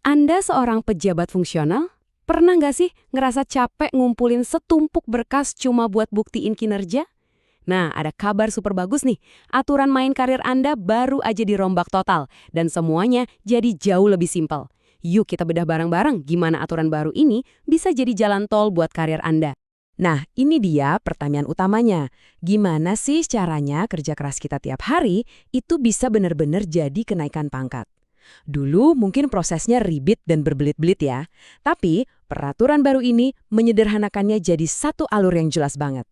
Anda seorang pejabat fungsional? Pernah nggak sih ngerasa capek ngumpulin setumpuk berkas cuma buat buktiin kinerja? Nah, ada kabar super bagus nih. Aturan main karir Anda baru aja dirombak total, dan semuanya jadi jauh lebih simpel. Yuk kita bedah bareng-bareng gimana aturan baru ini bisa jadi jalan tol buat karir Anda. Nah, ini dia pertanyaan utamanya. Gimana sih caranya kerja keras kita tiap hari itu bisa benar-benar jadi kenaikan pangkat? Dulu mungkin prosesnya ribet dan berbelit-belit ya. Tapi peraturan baru ini menyederhanakannya jadi satu alur yang jelas banget.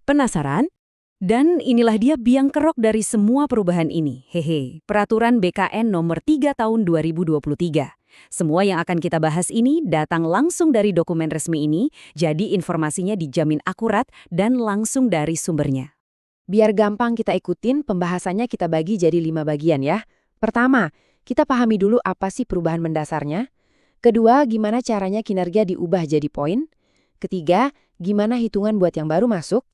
Penasaran? Dan inilah dia biang kerok dari semua perubahan ini. Hehe, Peraturan BKN nomor 3 tahun 2023. Semua yang akan kita bahas ini datang langsung dari dokumen resmi ini, jadi informasinya dijamin akurat dan langsung dari sumbernya. Biar gampang kita ikutin, pembahasannya kita bagi jadi 5 bagian ya. Pertama, kita pahami dulu apa sih perubahan mendasarnya. Kedua, gimana caranya kinerja diubah jadi poin. Ketiga, gimana hitungan buat yang baru masuk.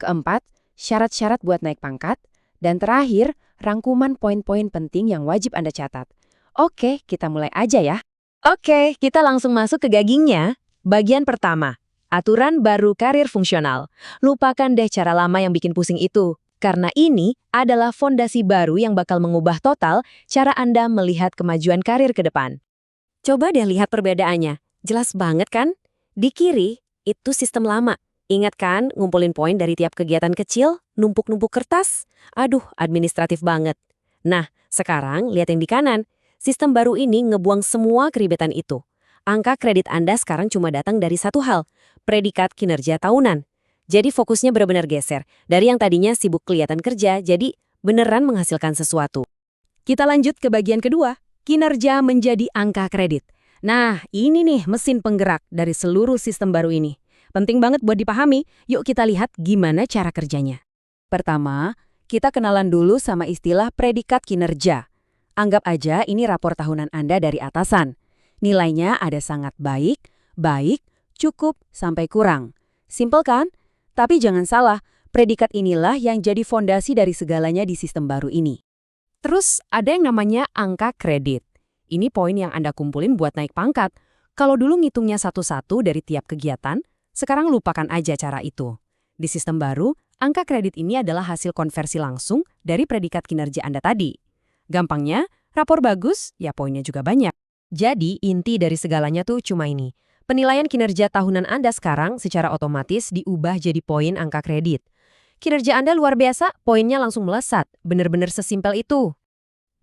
Keempat, syarat-syarat buat naik pangkat. Dan terakhir, rangkuman poin-poin penting yang wajib Anda catat. Oke, kita mulai aja ya. Oke, kita langsung masuk ke gagingnya. Bagian pertama, aturan baru karir fungsional. Lupakan deh cara lama yang bikin pusing itu. Karena ini adalah fondasi baru yang bakal mengubah total cara Anda melihat kemajuan karir ke depan. Coba deh lihat perbedaannya. Jelas banget kan? Di kiri, itu sistem lama. Ingat kan ngumpulin poin dari tiap kegiatan kecil, numpuk-numpuk kertas? Aduh, administratif banget. Nah, sekarang lihat yang di kanan. Sistem baru ini ngebuang semua keribetan itu. Angka kredit Anda sekarang cuma datang dari satu hal, predikat kinerja tahunan. Jadi fokusnya benar-benar geser. Dari yang tadinya sibuk kelihatan kerja, jadi beneran menghasilkan sesuatu. Kita lanjut ke bagian kedua, kinerja menjadi angka kredit. Nah, ini nih mesin penggerak dari seluruh sistem baru ini. Penting banget buat dipahami, yuk kita lihat gimana cara kerjanya. Pertama, kita kenalan dulu sama istilah predikat kinerja. Anggap aja ini rapor tahunan Anda dari atasan. Nilainya ada sangat baik, cukup, sampai kurang. Simpel kan? Tapi jangan salah, predikat inilah yang jadi fondasi dari segalanya di sistem baru ini. Terus ada yang namanya angka kredit. Ini poin yang Anda kumpulin buat naik pangkat. Kalau dulu ngitungnya satu-satu dari tiap kegiatan, sekarang lupakan aja cara itu. Di sistem baru, angka kredit ini adalah hasil konversi langsung dari predikat kinerja Anda tadi. Gampangnya, rapor bagus, ya poinnya juga banyak. Jadi, inti dari segalanya tuh cuma ini. Penilaian kinerja tahunan Anda sekarang secara otomatis diubah jadi poin angka kredit. Kinerja Anda luar biasa, poinnya langsung melesat. Bener-bener sesimpel itu.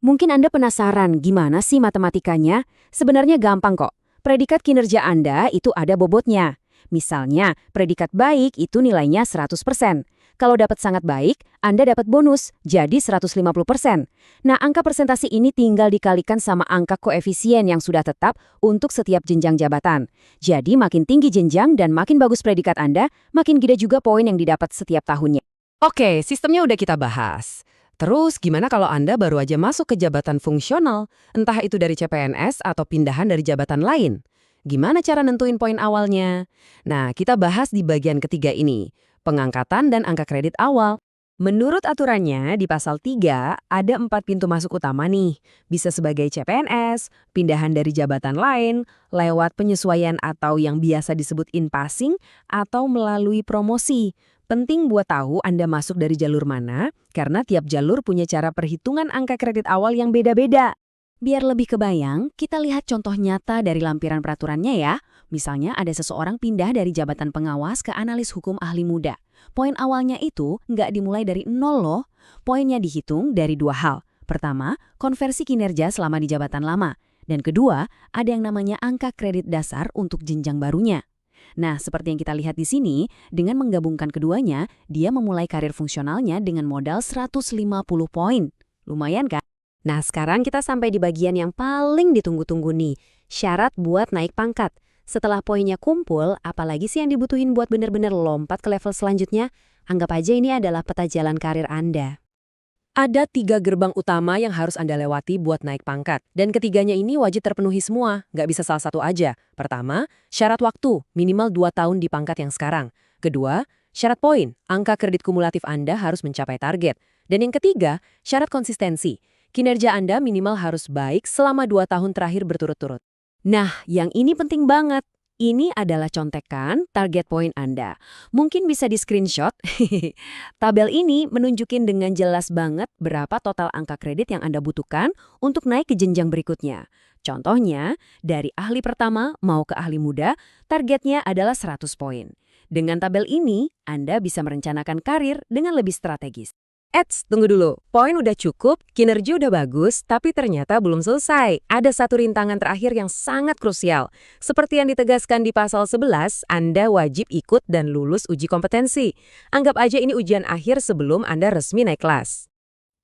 Mungkin Anda penasaran gimana sih matematikanya? Sebenarnya gampang kok. Predikat kinerja Anda itu ada bobotnya. Misalnya, predikat baik itu nilainya 100%. Kalau dapat sangat baik, Anda dapat bonus, jadi 150%. Nah, angka persentase ini tinggal dikalikan sama angka koefisien yang sudah tetap untuk setiap jenjang jabatan. Jadi, makin tinggi jenjang dan makin bagus predikat Anda, makin gede juga poin yang didapat setiap tahunnya. Oke, sistemnya udah kita bahas. Terus, gimana kalau Anda baru aja masuk ke jabatan fungsional, entah itu dari CPNS atau pindahan dari jabatan lain? Gimana cara nentuin poin awalnya? Nah, kita bahas di bagian ketiga ini. Pengangkatan dan angka kredit awal. Menurut aturannya, di pasal 3 ada 4 pintu masuk utama nih. Bisa sebagai CPNS, pindahan dari jabatan lain, lewat penyesuaian atau yang biasa disebut in-passing, atau melalui promosi. Penting buat tahu Anda masuk dari jalur mana, karena tiap jalur punya cara perhitungan angka kredit awal yang beda-beda. Biar lebih kebayang, kita lihat contoh nyata dari lampiran peraturannya ya. Misalnya ada seseorang pindah dari jabatan pengawas ke analis hukum ahli muda. Poin awalnya itu nggak dimulai dari nol loh. Poinnya dihitung dari 2 hal. Pertama, konversi kinerja selama di jabatan lama. Dan kedua, ada yang namanya angka kredit dasar untuk jenjang barunya. Nah, seperti yang kita lihat di sini, dengan menggabungkan keduanya, dia memulai karir fungsionalnya dengan modal 150 poin. Lumayan kan? Nah, sekarang kita sampai di bagian yang paling ditunggu-tunggu nih, syarat buat naik pangkat. Setelah poinnya kumpul, apalagi sih yang dibutuhin buat benar-benar lompat ke level selanjutnya? Anggap aja ini adalah peta jalan karir Anda. Ada 3 gerbang utama yang harus Anda lewati buat naik pangkat. Dan ketiganya ini wajib terpenuhi semua, nggak bisa salah satu aja. Pertama, syarat waktu, minimal 2 tahun di pangkat yang sekarang. Kedua, syarat poin, angka kredit kumulatif Anda harus mencapai target. Dan yang ketiga, syarat konsistensi. Kinerja Anda minimal harus baik selama 2 tahun terakhir berturut-turut. Nah, yang ini penting banget. Ini adalah contekan target point Anda. Mungkin bisa di-screenshot. Tabel ini menunjukin dengan jelas banget berapa total angka kredit yang Anda butuhkan untuk naik ke jenjang berikutnya. Contohnya, dari ahli pertama mau ke ahli muda, targetnya adalah 100 poin. Dengan tabel ini, Anda bisa merencanakan karir dengan lebih strategis. Tunggu dulu. Poin udah cukup, kinerja udah bagus, tapi ternyata belum selesai. Ada satu rintangan terakhir yang sangat krusial. Seperti yang ditegaskan di pasal 11, Anda wajib ikut dan lulus uji kompetensi. Anggap aja ini ujian akhir sebelum Anda resmi naik kelas.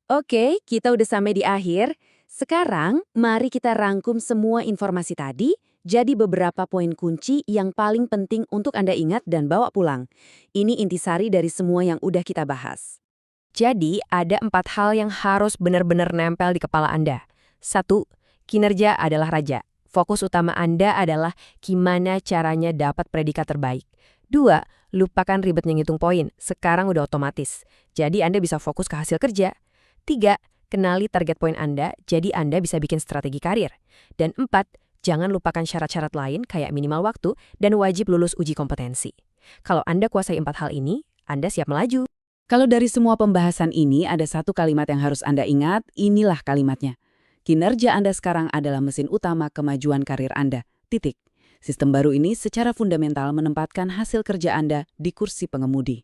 Oke, kita udah sampai di akhir. Sekarang, mari kita rangkum semua informasi tadi jadi beberapa poin kunci yang paling penting untuk Anda ingat dan bawa pulang. Ini intisari dari semua yang udah kita bahas. Jadi, ada 4 hal yang harus benar-benar nempel di kepala Anda. 1. Kinerja adalah raja. Fokus utama Anda adalah gimana caranya dapat predikat terbaik. 2. Lupakan ribetnya ngitung poin. Sekarang udah otomatis. Jadi Anda bisa fokus ke hasil kerja. 3. Kenali target poin Anda, jadi Anda bisa bikin strategi karir. Dan 4. Jangan lupakan syarat-syarat lain kayak minimal waktu dan wajib lulus uji kompetensi. Kalau Anda kuasai 4 hal ini, Anda siap melaju. Kalau dari semua pembahasan ini ada satu kalimat yang harus Anda ingat, inilah kalimatnya. Kinerja Anda sekarang adalah mesin utama kemajuan karir Anda. Titik. Sistem baru ini secara fundamental menempatkan hasil kerja Anda di kursi pengemudi.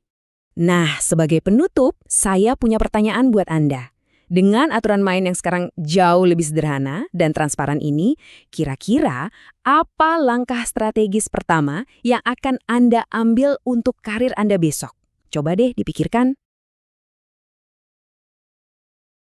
Nah, sebagai penutup, saya punya pertanyaan buat Anda. Dengan aturan main yang sekarang jauh lebih sederhana dan transparan ini, kira-kira apa langkah strategis pertama yang akan Anda ambil untuk karir Anda besok? Coba deh dipikirkan.